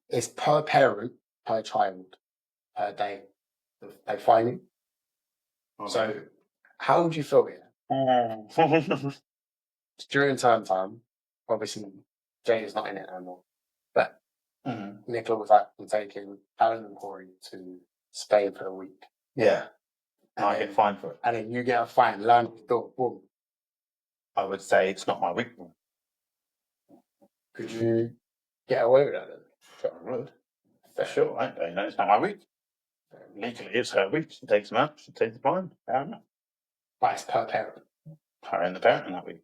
it's per parent, per child, per day they fine you. So how would you feel here? During term time, obviously Jane is not in it anymore. But Nicola was like, I'm taking Alan and Corey to Spain for a week. Yeah. And I then- get fined for it. And then you get a fine, learn the door, boom. I would say it's not my week. Could you get away with that then? Sure, I would. For sure, right? You know, it's not my week. Legally, it's her week. She takes them out. She takes the fine. Fair enough. But it's per parent. Her and the parent in that week.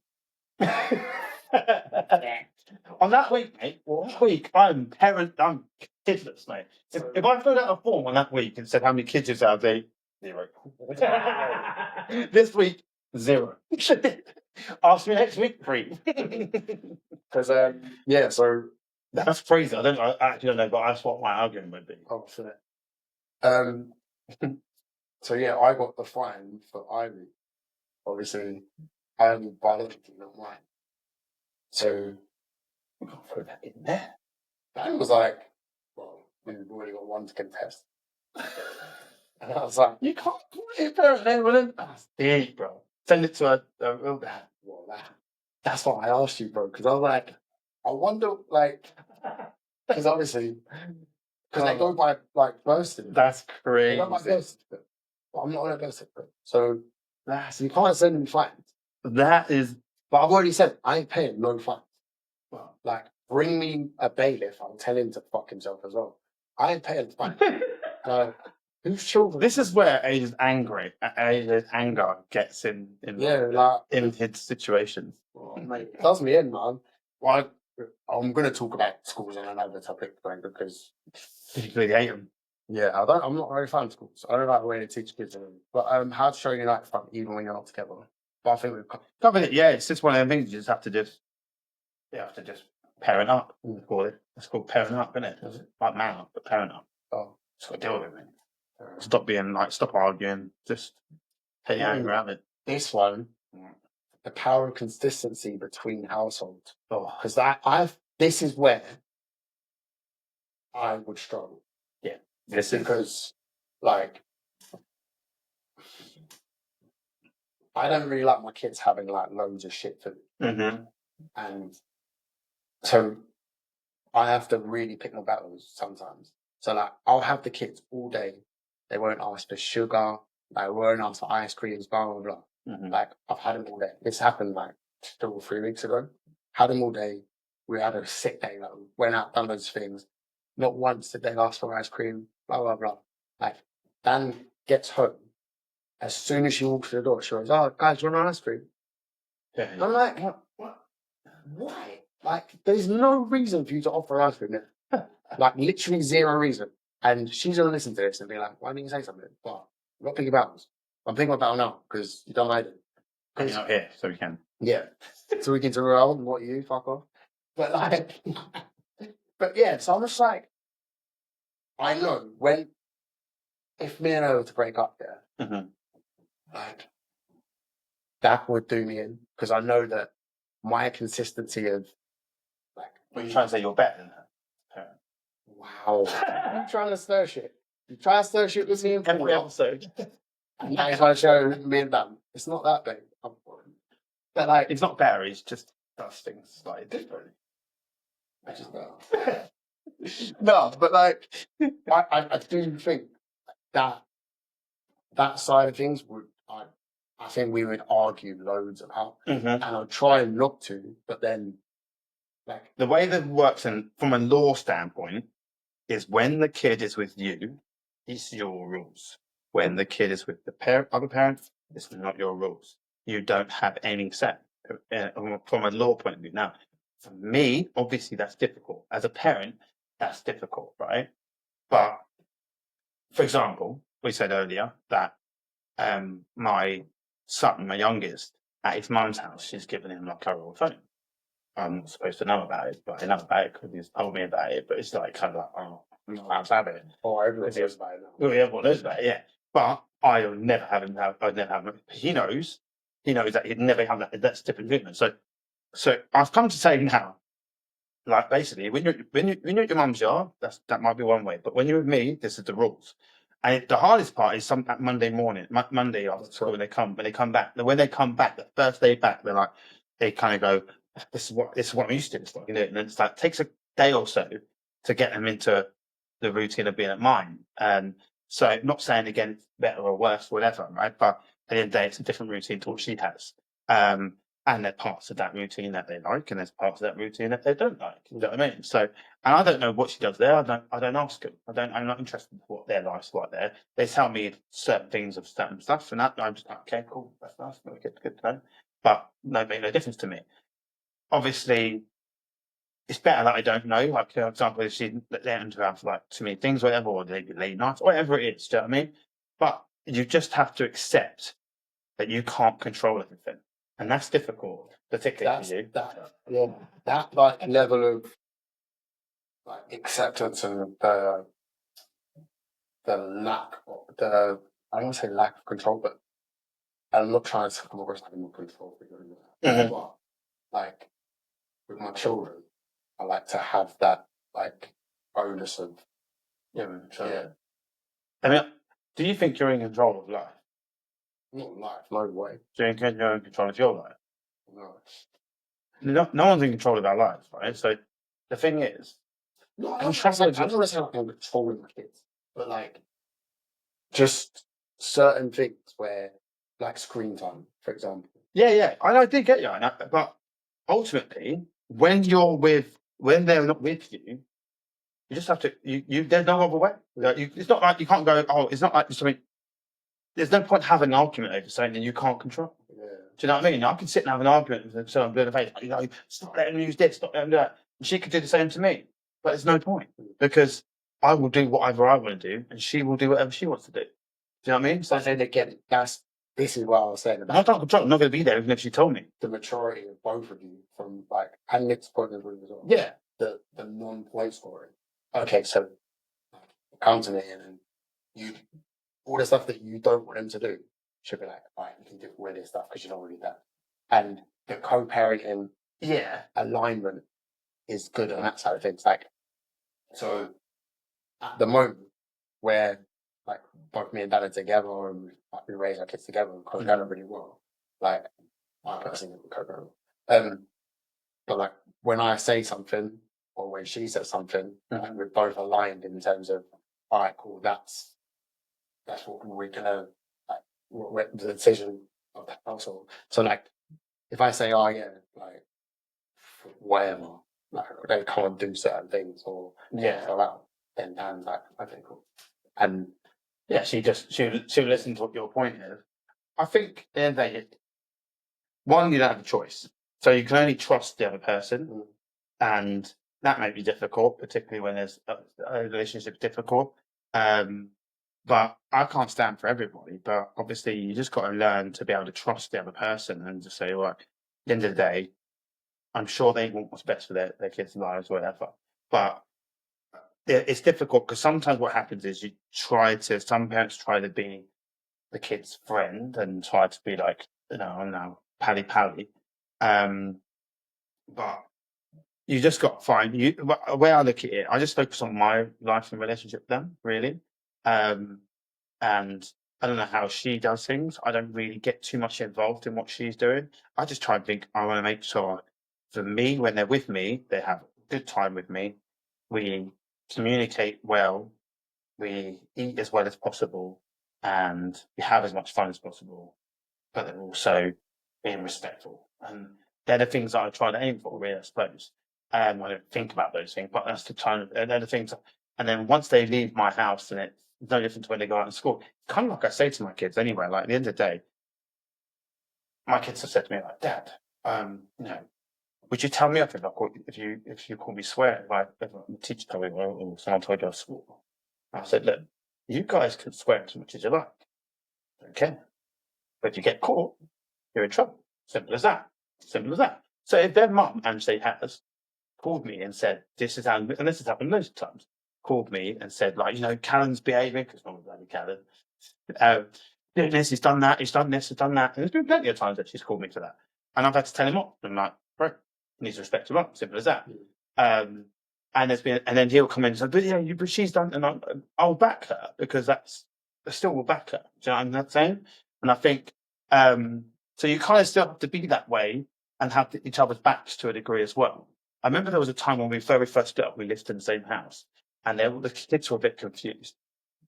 On that week, mate, that week, I'm kidless, mate. If I filled out a form on that week and said how many kids you have, they 0. This week, 0. Ask me next week, 3. Because yeah, so That's crazy. I actually don't know, but that's what my argument would be. oh shit. So yeah, I got the fine for Ivy. Obviously, I'm biologically not mine. So we can't throw that in there. Dan was like, well, we've already got one to contest. And I was like, You can't call it a parent then, well, that's deep, bro. Send it to a real dad. well, that's what I asked you, bro. Because I was like, I wonder, like, because obviously, because they go by like birth certificate. That's They go by crazy. birth certificate. But I'm not on a birth certificate. So you can't send them fines. That is, But I've already said I ain't paying no fines. Well, like, bring me a bailiff. I'll tell him to fuck himself as well. I ain't paying the fine. Whose children? this is where Asia's anger gets in his situations. Well, mate, it does me in, man. Well, I'm going to talk about schools on another topic, though, because You really hate him. yeah, I'm not very fan of schools. I don't like the way they teach kids. But how to show you like fun even when you're not together. But I think we've Covered it, yeah. It's just one of them things you just have to parent up. Call it. It's called parent up, isn't it? Is it? Like man up, but parent up. Oh, Just got to deal with it, mate. Stop arguing. Just take your anger out of it. this one, the power of consistency between households. Oh, Because this is where I would struggle. this is Because, like, I don't really like my kids having like loads of shit to do. And so I have to really pick my battles sometimes. So like I'll have the kids all day. They won't ask for sugar. They won't ask for ice creams, blah, blah, blah. Like I've had them all day. This happened like 2 or 3 weeks ago. Had them all day. We had a sick day. Like, went out, done those things. Not once did they ask for ice cream, blah, blah, blah. Like Dan gets home. As soon as she walks through the door, she goes, "Oh, guys, you want an ice cream?" yeah. I'm like, what? Why? Like, there's no reason for you to offer ice cream now. Like, literally 0 reason. And she's going to listen to this and be like, why didn't you say something? But I'm not picking battles. I'm picking my battle now because you don't like it. And you're not here, so we can. Yeah. So we can do Ruel, not you, fuck off. But like, but yeah, so I'm just like, I know if me and her were to break up there, like, that would do me in because I know that my consistency of like. But you're trying to say you're better than her. Wow. You trying to stir shit? You try to stir shit with me and Every episode. and now you're trying to show me and Dan. It's not that big. But like, It's not better, it's just does things slightly differently. I just know. No, but like, I do think that side of things I think we would argue loads about, and I'll try not to, but then, like, The way that works from a law standpoint is when the kid is with you, it's your rules. When the kid is with the other parent, it's not your rules. You don't have any say from a law point of view. Now, for me, obviously that's difficult. As a parent, that's difficult, right? But, for example, we said earlier that my son, my youngest, at his mum's house, she's given him like a real phone. I'm not supposed to know about it, but I know about it because he's told me about it. But it's like kind of like, oh, I'm not allowed to have it. oh, everyone knows about it now. Well, yeah, everyone knows about it, yeah. But I'll never have him. I'd never have him. He knows that he'd never have that stipend treatment. So So I've come to say now, like basically, when you're at your mum's yard, that might be one way. But when you're with me, this is the rules. And the hardest part is that Monday morning, Monday after school, when they come back. When they come back, the first day back, they kind of go, this is what I'm used to. It's like, and it's like takes a day or so to get them into the routine of being at mine. So I'm not saying again it's better or worse, whatever, right? But at the end of the day, it's a different routine to what she has. And there are parts of that routine that they like, and there's parts of that routine that they don't like. You know what I mean? So, and I don't know what she does there. I don't ask them. I'm not interested in what their life's like there. They tell me certain things of certain stuff, and that I'm just like, okay, cool, that's nice, good to know. But no, make no difference to me. Obviously, it's better that I don't know. Like, for example, if she let them to have like too many things, whatever, or maybe late nights, whatever it is. Do you know what I mean? But you just have to accept that you can't control everything. And that's difficult, particularly for you. That like level of like acceptance and the lack of I don't want to say lack of control, but I'm not trying to come across having more control for you. But like with my children, I like to have that like onus of I mean, do you think you're in control of life? not life, no way. Do you think you're in control of your life? No. No one's in control of our lives, right? So the thing is, No, I'm not saying I'm controlling my kids, but like just certain things where like screen time, for example. yeah, I do get you, but ultimately, when they're not with you, you just have to. There's no other way. Like, it's not like you can't go. Oh, it's not like something. There's no point having an argument over something that you can't control. Yeah. Do you know what I mean? I can sit and have an argument with someone blue in the face. Stop letting them use this, stop letting them do that. And she could do the same to me. But there's no point because I will do whatever I want to do and she will do whatever she wants to do. Do you know what I mean? So then again, this is what I was saying about I can't control. I'm not going to be there even if she told me. the maturity of both of you from like, and Nick's point of view as well. Yeah. The non-point scoring. Okay, so come to me and you all the stuff that you don't want him to do should be like, right, you can do all this stuff because you don't want to do that. And the co-parenting alignment is good on that side of things. Like, so at the moment where like both me and Dad are together and like, we raise our kids together and co-parent really well, like I personally co-parent. But like when I say something or when she says something, like, we're both aligned in terms of, all right, cool, that's what we're gonna like the decision of the household. So like if I say, oh yeah, like whatever, like they can't do certain things or go out, then Dan's like, okay, cool. And yeah, she'll listen to what your point is. I think at the end of the day, one, you don't have a choice. So you can only trust the other person. And that may be difficult, particularly when there's a relationship difficult. But I can't stand for everybody. But obviously, you just got to learn to be able to trust the other person and just say, well, at the end of the day, I'm sure they want what's best for their kids' lives, whatever. But it's difficult because sometimes what happens is some parents try to be the kid's friend and try to be like, pally. But you just got to find the way I look at it, I just focus on my life and relationship with them, really. And I don't know how she does things. I don't really get too much involved in what she's doing. I just try and think, I want to make sure for me, when they're with me, they have a good time with me. We communicate well. We eat as well as possible. And we have as much fun as possible. But they're also being respectful. And they're the things that I try to aim for, really, I suppose. I don't think about those things, but that's the time. They're the things. And then once they leave my house, and it's no different to when they go out to school. Kind of like I say to my kids anyway. Like at the end of the day, my kids have said to me, like, Dad, would you tell me if you call me swear? Like if the teacher told me, or someone told you I swore. I said, look, you guys can swear as much as you like. Okay, but if you get caught, you're in trouble. Simple as that. Simple as that. So if their mum, and she has, called me and said, this is happened, and this has happened loads of times, called me and said, like, Callum's behaving, because no one's bloody Callum. Doing this, he's done that, he's done this, he's done that. And there's been plenty of times that she's called me for that. And I've had to tell him off. I'm like, bro, You need to respect your mum. Simple as that. And then he'll come in and say, but yeah, but she's done, and I'll back her because I still will back her. Do you know what I'm saying? And I think so. You kind of still have to be that way and have each other's backs to a degree as well. I remember there was a time when we very first split up. We lived in the same house, and the kids were a bit confused,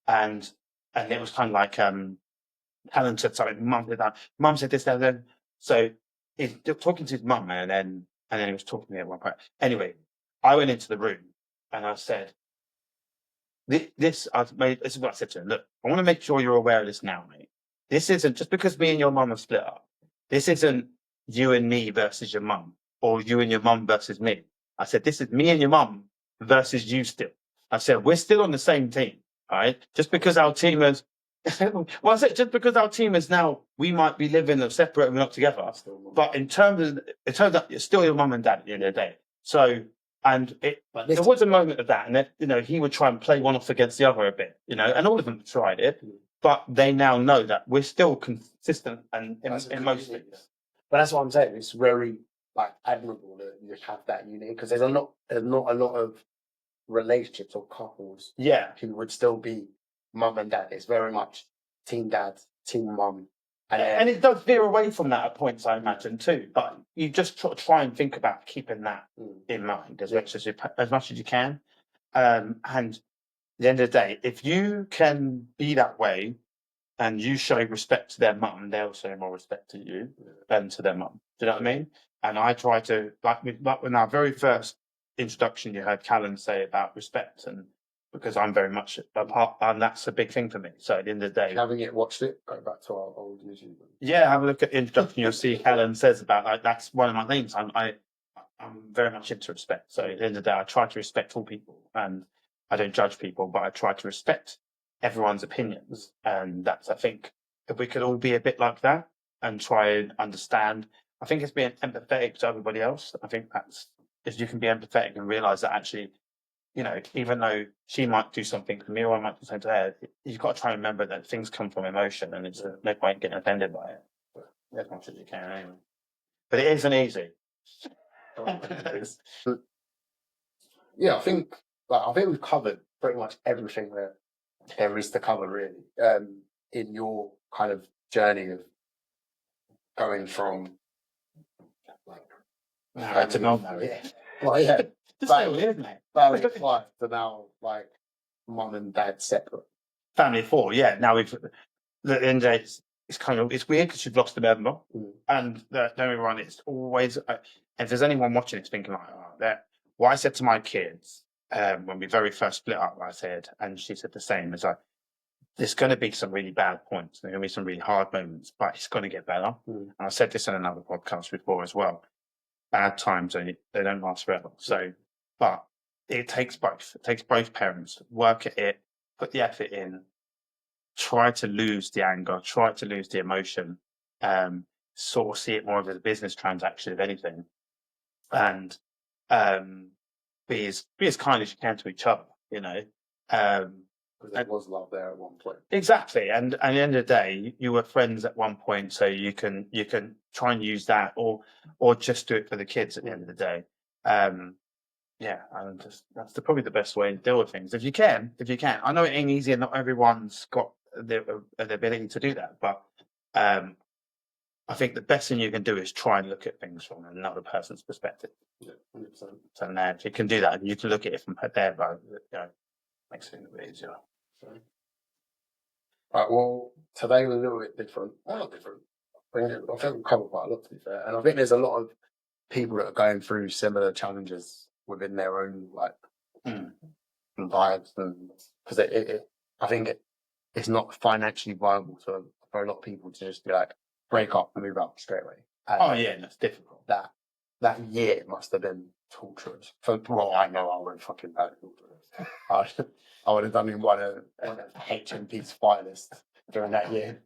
and it was kind of like Helen said something, Mum did that, Mum said this, and then so he's talking to his mum, and then he was talking to me at one point. Anyway, I went into the room and I said, this is what I said to him. Look, I want to make sure you're aware of this now, mate. This isn't just because me and your mum have split up. This isn't you and me versus your mum, or you and your mum versus me. I said, this is me and your mum versus you still. I said, we're still on the same team, all right? Just because our team is, well, I said, just because our team is now, we might be living and separate, we're not together. But in terms of, you're still your mum and dad at the end of the day. So, and there was a moment of that, and he would try and play one off against the other a bit, and all of them tried it, but they now know that we're still consistent and in most things. But that's what I'm saying. It's very admirable that you have that unity, because there's not a lot of relationships or couples who would still be mum and dad. It's very much team dad, team mum. And it does veer away from that at points, I imagine, too. But you just try and think about keeping that in mind as much as you can. And at the end of the day, if you can be that way and you show respect to their mum, they'll show more respect to you than to their mum. Do you know what I mean? And I try to, like when our very first introduction, you heard Callan say about respect, and because I'm very much a part, and that's a big thing for me. So at the end of the day, having watched it, go back to our old YouTube. Yeah, have a look at the introduction. You'll see Helen says about that's one of my things. I'm very much into respect. So at the end of the day, I try to respect all people, and I don't judge people, but I try to respect everyone's opinions. And that's, I think, if we could all be a bit like that and try and understand. I think it's being empathetic to everybody else. I think that's if you can be empathetic and realize that actually, even though she might do something to me or I might do something to her, you've got to try and remember that things come from emotion, and it's no point getting offended by it. But as much as you can anyway. But it isn't easy. Yeah, I think we've covered pretty much everything that there is to cover, really, in your kind of journey of going from married to non-married. Yeah. Well, yeah. Just so weird, mate. Family of 5 to now mum and dad separate. Family of 4, yeah. Now we've the end of it, it's weird because you've lost a member, and don't get me wrong, it's always if there's anyone watching it's thinking what I said to my kids when we very first split up, I said, and she said the same, is there's going to be some really bad points, there's going to be some really hard moments, but it's going to get better. And I said this in another podcast before as well. Bad times, they don't last forever. So, but it takes both. It takes both parents. Work at it, put the effort in, try to lose the anger, try to lose the emotion, sort of see it more as a business transaction, if anything, and be as kind as you can to each other. Because there was love there at one point. Exactly, and at the end of the day, you were friends at one point, so you can try and use that, or just do it for the kids at the end of the day. And that's probably the best way to deal with things. If you can. I know it ain't easy, and not everyone's got the ability to do that, but I think the best thing you can do is try and look at things from another person's perspective. Yeah, 100%. So now, if you can do that, and you can look at it from their makes it a bit easier. Right, well, today was a little bit different. Not different. I think we've covered quite a lot, to be fair. And I think there's a lot of people that are going through similar challenges within their own lives, and because I think it's not financially viable for a lot of people to just be break up and move out straight away. And that's difficult. That year must have been torturous. I know I would fucking bad torturous. I would have done in one of HMP's finest during that year.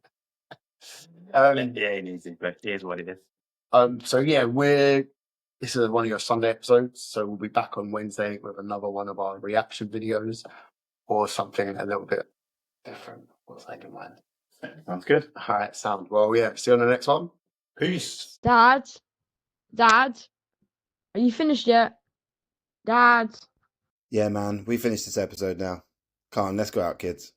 It ain't easy, but it is what it is. So yeah, this is one of your Sunday episodes, so we'll be back on Wednesday with another one of our reaction videos or something a little bit different. What's that in mind? Sounds good. All right, sound well. Yeah, see you on the next one. Peace. Dad. Are you finished yet? Dad? Yeah, man, we finished this episode now. Come on, let's go out, kids.